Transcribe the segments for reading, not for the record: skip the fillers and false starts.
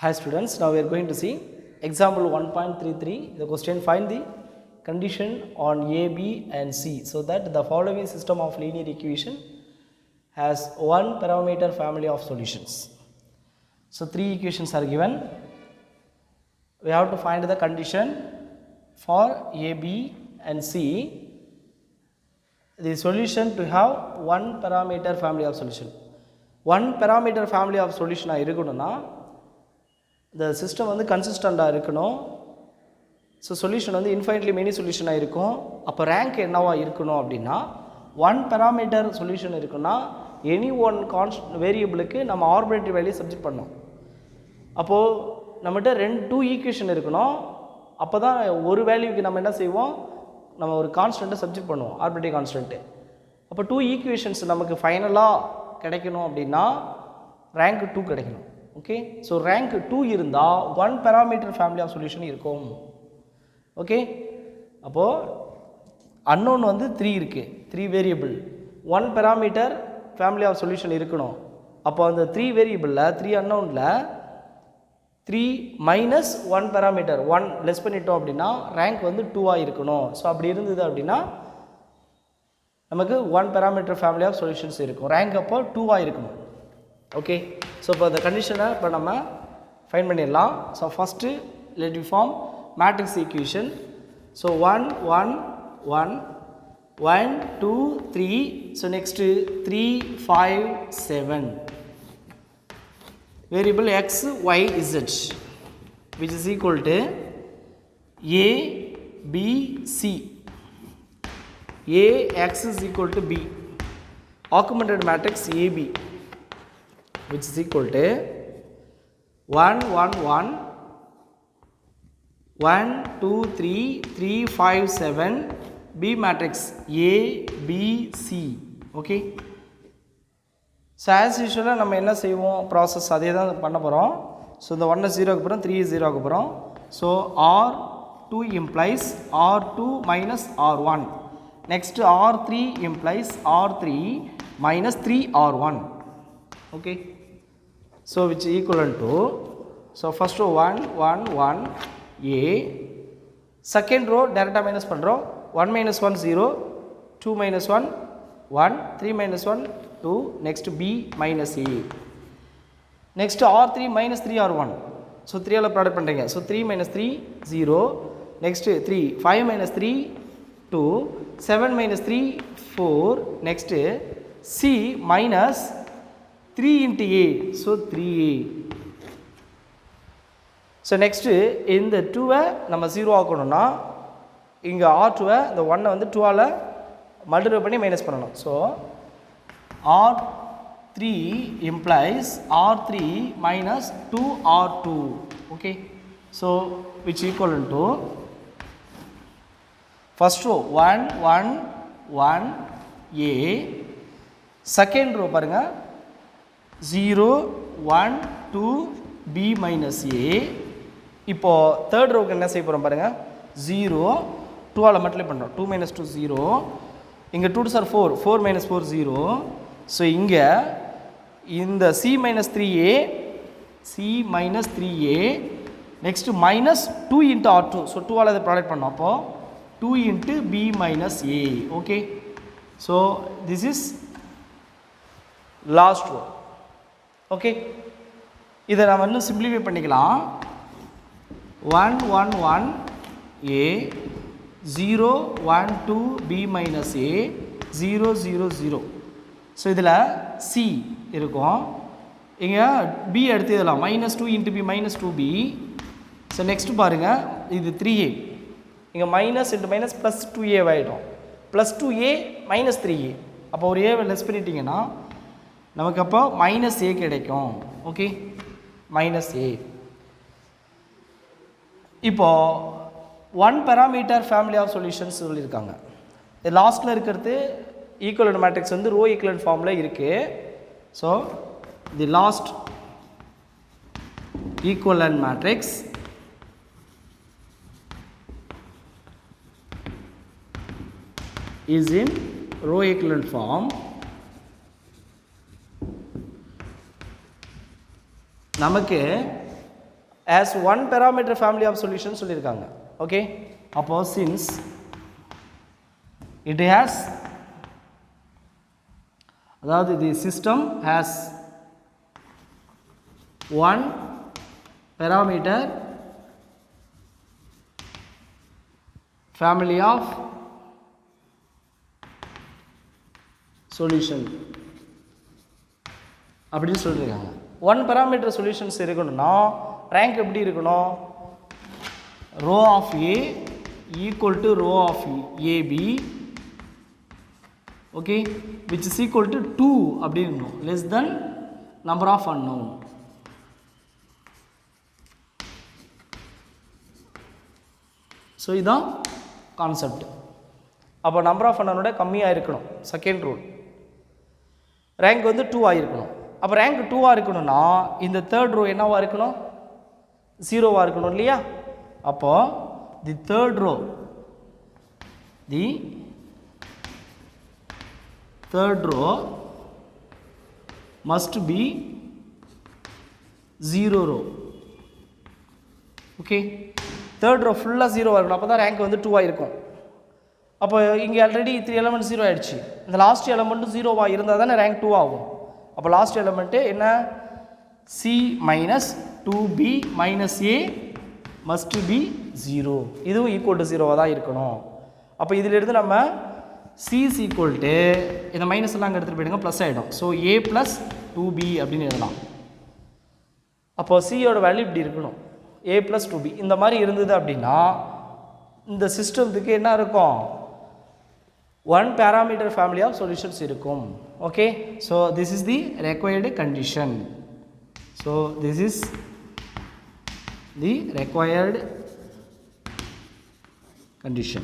Hi students, now we are going to see example 1.33. The question: find the condition on A, B and C so that the following system of linear equation has one parameter family of solutions. So three equations are given. We have to find the condition for A, B and C. The solution to have one parameter family of solution. One parameter family of solution irukuduna the system வந்து கன்சிஸ்டண்டாக இருக்கணும். So solution வந்து infinitely many சொல்யூஷனாக இருக்கும். அப்போ rank என்னவா இருக்கணும் அப்படின்னா one parameter solution இருக்குன்னா எனி ஒன் வேரியபிளுக்கு நம்ம ஆர்பிட்ரரி வேல்யூ சப்ஜெக்ட் பண்ணோம். அப்போது நம்மகிட்ட டூ ஈக்குவேஷன் இருக்கணும். அப்போ தான் ஒரு வேல்யூக்கு நம்ம என்ன செய்வோம், நம்ம ஒரு கான்ஸ்டண்ட்டை சப்ஜெக்ட் பண்ணுவோம், ஆர்பிட்ரரி கான்ஸ்டண்ட்டு. அப்போ டூ ஈக்குவேஷன்ஸ் நமக்கு ஃபைனலாக கிடைக்கணும் அப்படின்னா ரேங்க் 2 கிடைக்கணும். ஓகே, ஸோ ரேங்க் 2 இருந்தால் one parameter family of solution இருக்கும். ஓகே, அப்போது அன்னோன் வந்து 3 இருக்குது, 3 variable, one parameter family of solution இருக்கணும். அப்போ அந்த 3 வேரியபிளில் 3 அன்னோனில் 3 மைனஸ் 1 பேராமீட்டர் 1 லெஸ் பண்ணிட்டோம் அப்படின்னா ரேங்க் வந்து 2ஆக இருக்கணும். ஸோ அப்படி இருந்தது அப்படின்னா நமக்கு one parameter family of solutions இருக்கும். ரேங்க் அப்போ 2ஆக இருக்கணும். ஓகே, ஸோ இப்போ இந்த கண்டிஷனை இப்போ நம்ம ஃபைன் பண்ணிடலாம். So first let we form matrix equation. So 1 1 1 1 2 3. So next 3 5 7 variable x y z which is equal to a b c. a x is equal to b, augmented matrix ab which is equal to 1 1 1 1 2 3 3 5 7 b matrix a b c. Okay, so as யூஷுவலாக நம்ம என்ன செய்வோம், process அதே தான் பண்ண போகிறோம். So இந்த 1 0க்கு அப்புறம் 3 0க்கு அப்புறம் so R2 implies R2 minus R1. Next R3 implies R3 minus 3R1. Okay, so which is equivalent to, so first row 1 1 1 a, second row direct minus பண்றோம், 1 minus 1 0, 2 minus 1 1, 3 minus 1 2, next b minus a, next r3 minus 3r1. so 3 ஆல product பண்றீங்க, so 3 minus 3 0, next 3 5 minus 3 2, 7 minus 3 4, next c minus 3 into a, so 3a. so next இந்த 2 நம்ம 0 ஆக்கணும்னா இங்க r2 இந்த 1 வந்து 2 ஆல multiply பண்ணி மைனஸ் பண்ணணும். so r3 implies r3 minus 2r2. okay, so which equivalent to first row 1 1 1 a, second row பாருங்க 0 1 2 b minus a. இப்போ தேர்ட் ரோக்கு என்ன செய்ய போகிறோம் பாருங்கள், 0 2 ஆல் மல்டிப்ளை பண்ணுறோம், 2 minus 2 0, இங்கே 2 சார் 4 4 minus 4 0. ஸோ இங்கே இந்த c minus 3a, c minus 3a, next minus 2 into r2, so 2 ஆல் அதை ப்ராடக்ட் பண்ணோம், அப்போது 2 into b minus a. Okay, so this is last row. Okay, இதை நம்ம இன்னும் சிம்பிளிஃபை பண்ணிக்கலாம். 1 1 1 a 0 1 2 b minus a 0 0 0. So இதில் c இருக்கும், இங்கே b எடுத்து இதெல்லாம் minus 2 into b minus 2b. So next பாருங்கள், இது 3a, இங்கே minus into minus plus 2a ஆகிடும், ப்ளஸ் 2a மைனஸ் 3a. அப்போ ஒரு ஏவை லெஸ் பண்ணிட்டீங்கன்னா நமக்கு அப்போ மைனஸ் ஏ கிடைக்கும். Okay, minus A. இப்போது one parameter family of solutions சொல்லியிருக்காங்க. லாஸ்ட்டில் இருக்கிறது ஈக்குவலன்ட் மேட்ரிக்ஸ் வந்து ரோ ஈக்குவலன்ட் ஃபார்மில் இருக்குது. So the last equivalent matrix is in row equivalent form. நமக்கு as one parameter family of solutions சொல்லிருக்காங்க. Okay, அப்போ since it has, அதாவது the system has one parameter family of solution அப்படின்னு சொல்லிருக்காங்க. One parameter solutions இருக்கணும்னா rank எப்படி இருக்கணும்? Row of A equal to row of AB, okay, which is equal to 2 அப்படி இருக்கணும், less than number of unknown. So இதுதான் concept. அப்போ number of அன்னோனோட கம்மியாக இருக்கணும், செகண்ட் ரூல். ரேங்க் வந்து 2 ஆகிருக்கணும். அப்போ ரேங்க் 2 இருக்கணும்னா இந்த தேர்ட் ரோ என்னவாக இருக்கணும்? 0 இருக்கணும் இல்லையா? அப்போ the third row must be 0 row. Okay, third row ஃபுல்லாக 0 இருக்கணும், அப்போ தான் ரேங்க் வந்து 2 இருக்கும். அப்போ இங்கே ஆல்ரெடி 3 எலமெண்ட் 0 ஆகிடுச்சு. இந்த லாஸ்ட் எலமெண்ட்டும் 0 இருந்தால் தானே ரேங்க் 2 ஆகும். அப்போ லாஸ்ட் எலமெண்ட்டு என்ன? C minus 2B minus A must be 0. இதுவும் ஈக்குவல் டு 0 தான் இருக்கணும். அப்போ இதிலிருந்து நம்ம C is equal to, இந்த மைனஸ் எல்லாம் அங்கே எடுத்துகிட்டு போயிடுங்க, ப்ளஸ் ஆகிடும். ஸோ A plus 2B அப்படின்னு எழுதலாம். அப்போ சியோட வேல்யூ இப்படி இருக்கணும், A plus 2B. இந்த மாதிரி இருந்தது அப்படின்னா இந்த சிஸ்டத்துக்கு என்ன இருக்கும்? One parameter family of solutions இருக்கும். Okay, so this is the required condition. So this is the required condition.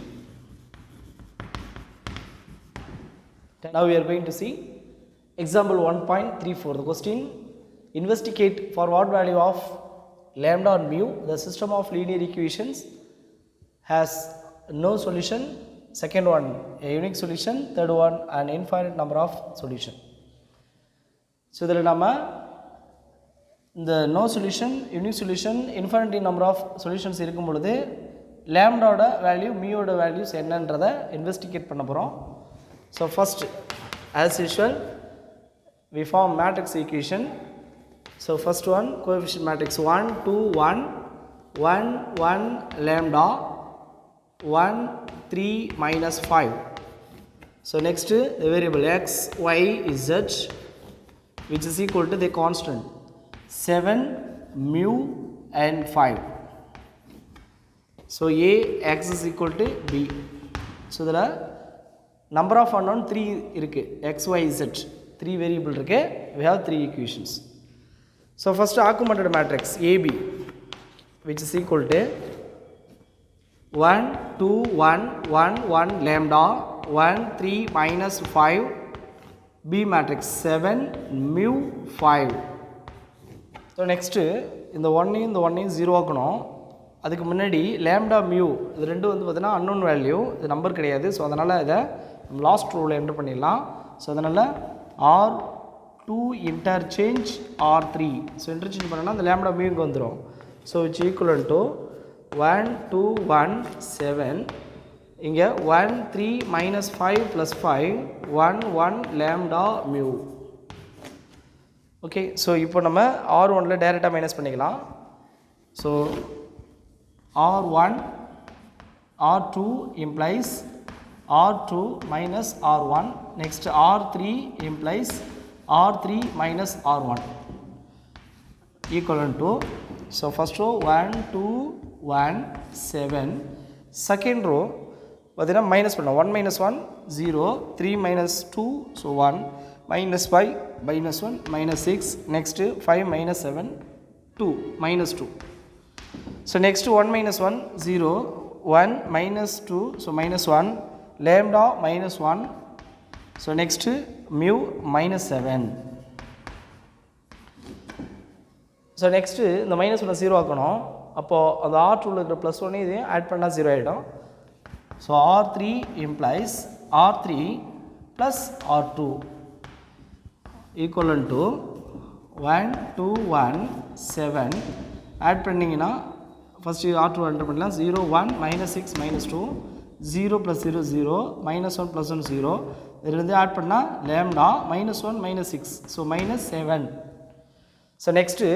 Now we are going to see example 1.34. The question: investigate for what value of lambda and mu the system of linear equations has no solution. Second one, a unique solution. Third one, an infinite number of solution. So இதில் நம்ம இந்த no solution, unique solution, infinite number of solutions இருக்கும் பொழுது லேம்டாவோட value மியோட values என்னன்றதை investigate பண்ண போகிறோம். So first as usual we form matrix equation. So first one coefficient matrix 1 2 1 1 1 lambda 1 3 minus 5. So next the variable x y z which is equal to the constant 7 mu and 5. So a x is equal to b. So there are number of unknown 3 irukku, x y z 3 variable irukku. We have 3 equations. So first augmented matrix AB which is equal to 1 2 1 1 1 lambda 1 3 minus 5 B matrix 7 mu 5. So next இந்த 1 இந்த 1 0 ஆக்கணும். அதுக்கு முன்னாடி lambda mu இது ரெண்டும் வந்து பார்த்தீங்கன்னா unknown value, இது நம்பர் கிடையாது. ஸோ அதனால் இதை நம்ம லாஸ்ட் ரூலில் என்டர் பண்ணிடலாம். ஸோ அதனால் R2 interchange R3. So interchange பண்ணோன்னா அந்த லேம்டா மியூ இங்கே வந்துடும். ஸோ இட்ஸ் ஈக்குவல் டு 1 2 1 7, இங்கே 1 3 minus 5 plus 5 1 1 lambda mu. Okay, so இப்போ நம்ம R1ல் டைரெக்டாக மைனஸ் பண்ணிக்கலாம். So R1 R2 implies R2 minus R1. Next R3 implies R3 minus R1 equivalent to, so first row 1 2 1 7, second row பார்த்தீங்கன்னா minus பண்ணோம், 1 minus 1 0, 3 minus 2 so 1, minus 5 minus 1 minus 6, next 5 minus 7 2 minus 2. So next 1 minus 1 0, 1 minus 2 so minus 1, lambda minus 1, so next mu minus 7. So next இந்த minus 1 0 ஆக்கணும். அப்போது அந்த R2ல இருக்கிற plus 1 இது add பண்ணால் 0 ஆகிடும். So R3 implies R3 plus R2 equivalent to 1 2 1 7 add பண்ணிங்கன்னா first R2 enter பண்ணலாம். 0 1 -6 -2 0 + 0 0 -1 + 1 0 இதிலிருந்து ஆட் பண்ணால் lambda -1 -6 so -7. So next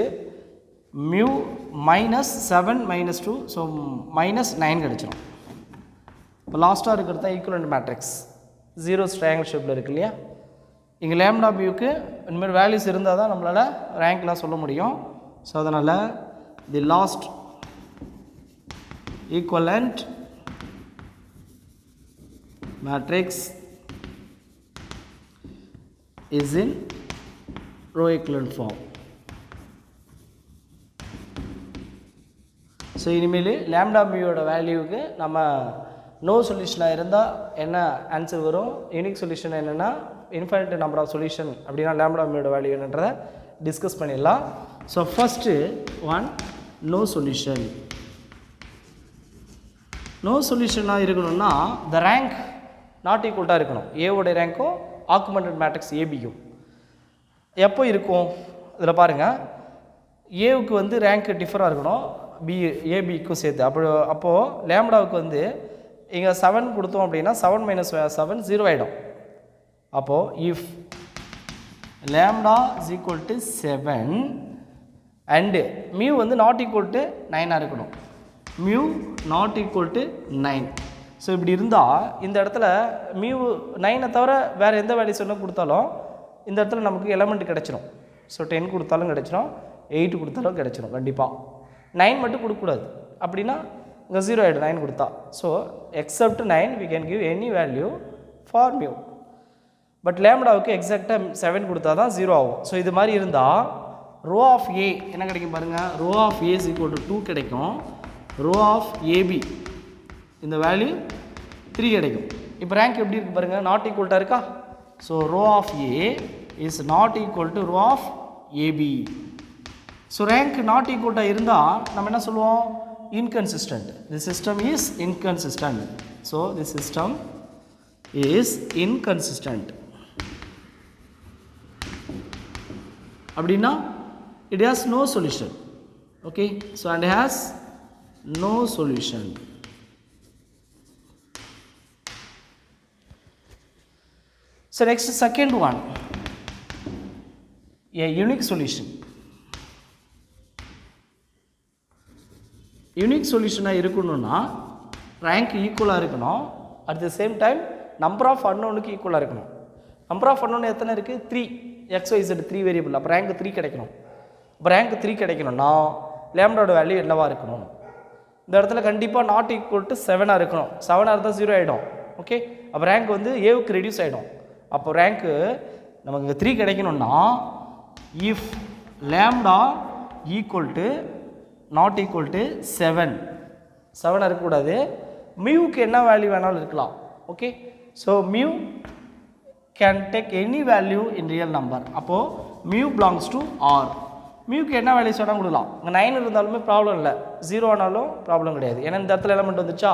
mu -7 -2 so -9 கிடச்சிடும். இப்போ லாஸ்ட்டாக இருக்கிறது தான் ஈக்குவலண்ட் மேட்ரிக்ஸ். 0 ட்ரையாங்கிள் ஷேப்பில் இருக்கு இல்லையா. இங்கே லேம்டா மியூக்கு இந்தமாதிரி வேல்யூஸ் இருந்தால் தான் நம்மளால் ரேங்க்லாம் சொல்ல முடியும். ஸோ அதனால் the last equivalent matrix is in row equivalent form. So இனிமேல் லேம்டா மியூவோட வேல்யூவுக்கு நம்ம நோ சொல்யூஷனாக இருந்தால் என்ன ஆன்சர் வரும், யூனிக் சொல்யூஷன் என்னென்னா இன்ஃபைனைட் நம்பர் ஆஃப் சொல்யூஷன் அப்படின்னா லேம்டா மியூவோட வேல்யூ என்னன்றதை டிஸ்கஸ் பண்ணிடலாம். So first one no solution. No சொல்யூஷனாக இருக்கணும்னா த ரேங்க் நாட் ஈக்குவல்ட்டாக இருக்கணும். ஏவோடைய ரேங்க்கும் ஆக்குமெண்டட் மேட்ரிக்ஸ் ஏபியும் எப்போ இருக்கும் இதில் பாருங்கள். ஏவுக்கு வந்து ரேங்க் டிஃபராக இருக்கணும் ஏபிக்கும் சேர்த்து. அப்போது லேம்டாவுக்கு வந்து இங்கே 7 கொடுத்தோம் அப்படின்னா 7 - 7 0 ஆகிடும். அப்போது if lambda is equal to 7 and mu வந்து நாட் ஈக்குவல் டு 9 இருக்கணும். Mu not equal to 9. So இப்படி இருந்தால் இந்த இடத்துல மியூ 9 தவிர வேறு எந்த வேல்யூ சொன்னால் கொடுத்தாலும் இந்த இடத்துல நமக்கு எலமெண்ட் கிடச்சிரும். ஸோ 10 கொடுத்தாலும் கிடச்சிரும், 8 கொடுத்தாலும் கிடச்சிரும். கண்டிப்பாக 9 மட்டும் கொடுக்கக்கூடாது, அப்படின்னா இங்கே 0 ஆகிடும் 9 கொடுத்தா. So except 9 we can give any value for mu. But லேம்டாவுக்கு எக்ஸாக்டாக 7 கொடுத்தா தான் 0 ஆகும். ஸோ இது மாதிரி இருந்தால் ரோ ஆஃப் ஏ என்ன கிடைக்கும் பாருங்கள். Row of A is equal to 2 கிடைக்கும். ரோ ஆஃப் ஏபி இந்த வேல்யூ 3 கிடைக்கும். இப்போ ரேங்க் எப்படி இருக்குது பாருங்கள், நாட் ஈக்குவல்ட்டாக இருக்கா. So row of A is not equal to row of AB. So rank not ஈக்குவல்ட்டாக இருந்தால் நம்ம என்ன சொல்லுவோம், inconsistent. The system is inconsistent. So the system is inconsistent அப்படின்னா it has no solution. Okay, so and has no solution. So next second one, a unique solution. Unique சொல்யூஷனாக இருக்கணும்னா rank ஈக்குவலாக இருக்கணும். At the same time number of அன்னோனுக்கு ஈக்குவலாக இருக்கணும். Number of unknown எத்தனை இருக்குது, 3 XYZ 3 வேரியபிள். அப்போ ரேங்க் 3 கிடைக்கணும். இப்போ ரேங்க் 3 கிடைக்கணும்னா லேம்டாவோட வேல்யூ என்னவாக இருக்கணும், இந்த இடத்துல கண்டிப்பாக நாட் ஈக்குவல் டு 7 இருக்கணும். 7 இருந்தால் 0 ஆகிடும். ஓகே, அப்போ ரேங்க் வந்து ஏவுக்கு ரெடியூஸ் ஆகிடும். அப்போ ரேங்க்கு நமக்கு இங்கே 3 கிடைக்கணும்னா if lambda equal to not equal to 7 இருக்கக்கூடாது. மியூக்கு என்ன வேல்யூ வேணாலும் இருக்கலாம். Okay, so mu can take any value in real number. அப்போது மியூ பிலாங்ஸ் டு ஆர். மியூக்கு என்ன வேல்யூ சொன்னால் கொடுக்கலாம். இங்கே 9 இருந்தாலுமே ப்ராப்ளம் இல்லை, 0 ஆனாலும் ப்ராப்ளம் கிடையாது. ஏன்னா இந்த இடத்துல எலமெண்ட் வந்துச்சா,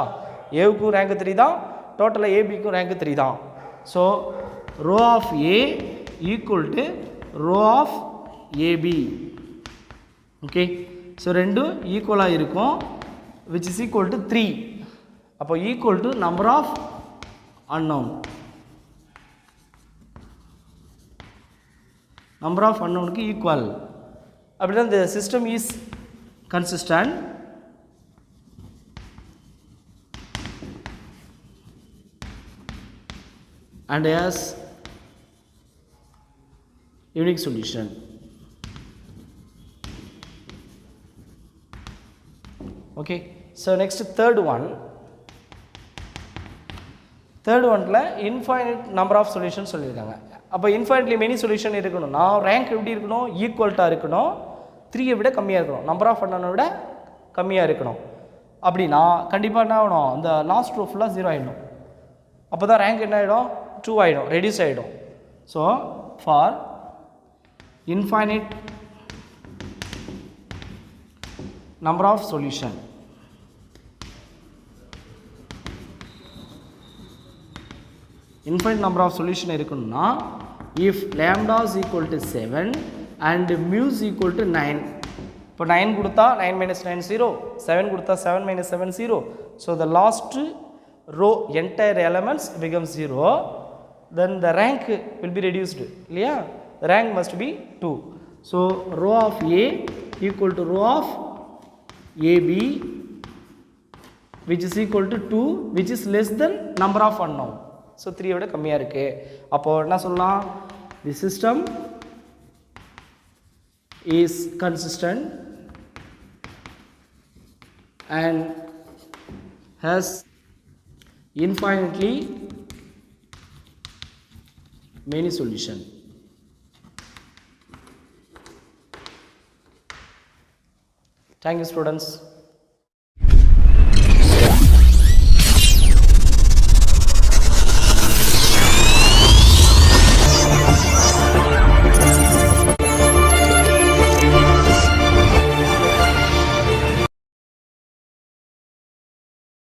ஏவுக்கும் ரேங்க் 3 தான், டோட்டலாக ஏபிக்கும் ரேங்க் 3 தான். So row of A equal to row of AB. Okay, so ரெண்டும் ஈக்குவலாக இருக்கும், விச் இஸ் ஈக்குவல் டு 3. அப்போ equal to number of unknown. Number of அன்னோனுக்கு ஈக்குவல் அப்படின்னா இந்த system is consistent and has unique solution. Okay, so next third one. Third ஒன்ல infinite number of solution சொல்லியிருக்காங்க. அப்போ இன்ஃபைனைட்லி மெனி சொல்யூஷன் இருக்கணும்னா rank எப்படி இருக்கணும், ஈக்குவல்ட்டாக இருக்கணும், 3 விட கம்மியாக இருக்கணும், நம்பர் ஆஃப் அன்னோனை விட கம்மியாக இருக்கணும். அப்படின்னா கண்டிப்பாக என்ன ஆகணும், இந்த லாஸ்ட் ரோ ஃபுல்லாக 0 ஆகிடும். அப்போ தான் ரேங்க் என்ன ஆகிடும், 2 ஆகிடும், ரெடியூஸ் ஆகிடும். So for infinite number of solution, infinite number of solution இருக்குன்னா if lambda is equal to 7 and mu is equal to 9, இப்போ 9 கொடுத்தா 9 minus 9 0, 7 கொடுத்தா 7 minus 7 0. So the last row entire elements becomes 0. Then the rank will be reduced. இல்லையா? The rank must be 2. So row of A equal to row of AB, which is equal to 2, which is less than number of unknown. So 3 விட கம்மியாக இருக்கு. அப்போ என்ன சொல்லலாம்? The system is consistent and has infinitely many solutions. Thank you, students.